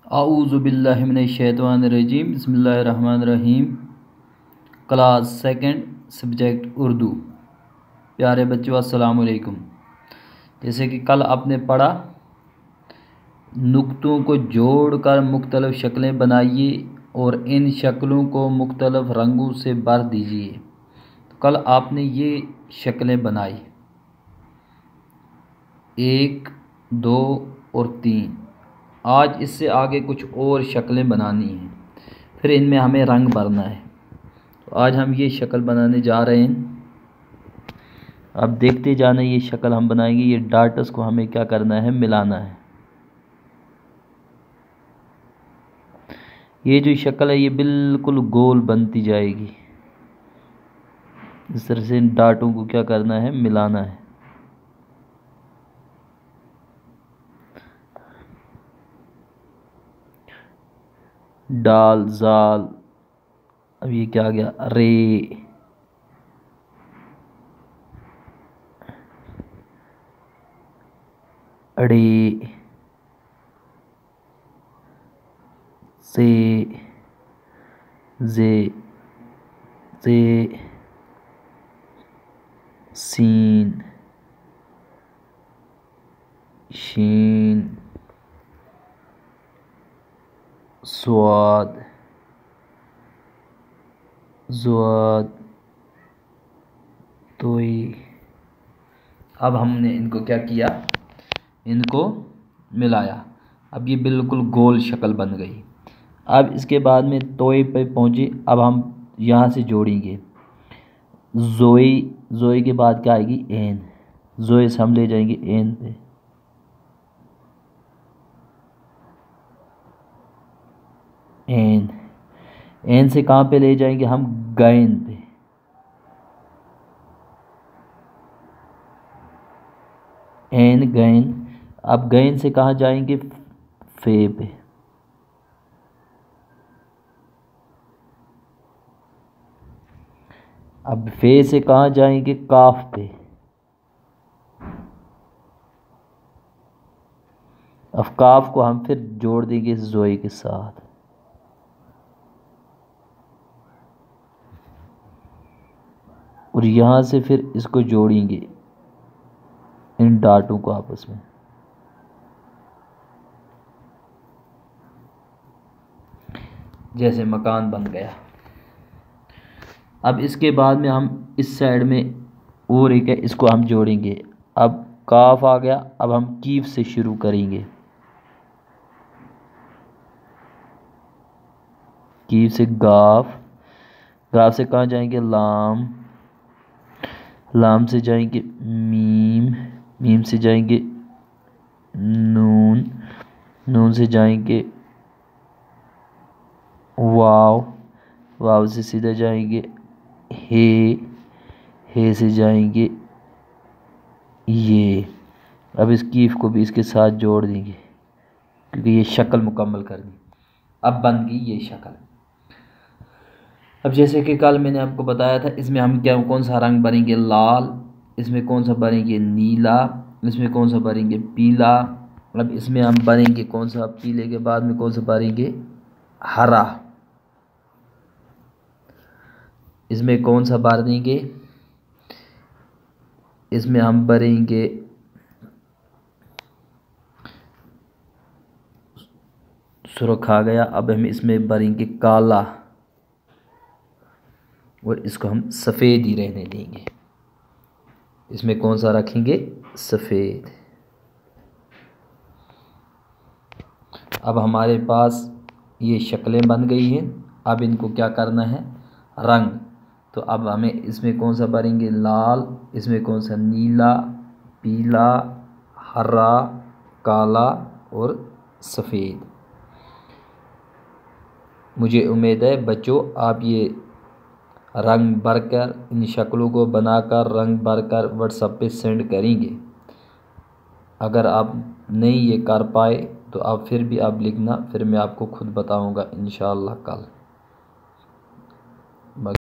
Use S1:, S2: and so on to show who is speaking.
S1: आऊज़ु बिल्लाहि मिनश शैतानिर रजीम बिस्मिल्लाहिर रहमानिर रहीम। Class second subject Urdu. प्यारे बच्चों अस्सलाम वालेकुम। जैसे कि कल आपने पढ़ा, नुक्तों को जोड़कर मुख्तलिफ़ शक्लें बनाइए और इन शक्लों को मुख्तलिफ़ रंगों से भर दीजिए। तो कल आपने ये शक्लें बनाई 1, 2 और 3। आज इससे आगे कुछ और शक्लें बनानी हैं, फिर इनमें हमें रंग भरना है। तो आज हम ये शक्ल बनाने जा रहे हैं। अब देखते जाना, ये शक्ल हम बनाएंगे। ये डार्टस को हमें क्या करना है, मिलाना है। ये जो शक्ल है ये बिल्कुल गोल बनती जाएगी। इस तरह से इन डार्टों को क्या करना है, मिलाना है। डाल, जाल, अब ये क्या आ गया, रे, अड़े, से, जे, सीन, शीन, स्वाद, ज़्वाद, तोई। अब हमने इनको क्या किया, इनको मिलाया। अब ये बिल्कुल गोल शक्ल बन गई। अब इसके बाद में तोई पे पहुँचे। अब हम यहाँ से जोड़ेंगे ज़ोई। ज़ोई के बाद क्या आएगी, एन। ज़ोई से हम ले जाएंगे एन पे। एन, एन से कहाँ पे ले जाएंगे हम, गैन पे। N, gain. अब गैन से कहाँ जाएंगे, फे पे। अब फे से कहाँ जाएंगे, काफ पे। अब काफ को हम फिर जोड़ देंगे इस ज़ोई के साथ। और यहाँ से फिर इसको जोड़ेंगे, इन डाटों को आपस में। जैसे मकान बन गया। अब इसके बाद में हम इस साइड में और एक है, इसको हम जोड़ेंगे। अब काफ आ गया। अब हम कीफ से शुरू करेंगे। कीफ से गाफ। गाफ से कहाँ जाएंगे, लाम। लाम से जाएंगे मीम। मीम से जाएंगे नून। नून से जाएंगे वाव। वाव से सीधा जाएंगे हे। हे से जाएंगे ये। अब इस कीफ को भी इसके साथ जोड़ देंगे क्योंकि ये शक्ल मुकम्मल करनी। अब बन गई ये शक्ल। अब जैसे कि कल मैंने आपको बताया था, इसमें हम क्या, कौन सा रंग भरेंगे, लाल। इसमें कौन सा भरेंगे, नीला। इसमें कौन सा भरेंगे, पीला। अब इसमें हम भरेंगे कौन सा, पीले के बाद में कौन सा भरेंगे, हरा। इसमें कौन सा भर देंगे, इसमें हम भरेंगे सुर्ख आ गया। अब हम इसमें भरेंगे काला और इसको हम सफ़ेद ही रहने देंगे। इसमें कौन सा रखेंगे, सफ़ेद। अब हमारे पास ये शक्लें बन गई हैं। अब इनको क्या करना है, रंग। तो अब हमें इसमें कौन सा भरेंगे, लाल। इसमें कौन सा, नीला, पीला, हरा, काला और सफ़ेद। मुझे उम्मीद है बच्चों आप ये रंग भरकर, इन शक्लों को बनाकर रंग भरकर व्हाट्सएप पे सेंड करेंगे। अगर आप नहीं ये कर पाए तो आप फिर भी आप लिखना, फिर मैं आपको खुद बताऊंगा इंशाअल्लाह कल।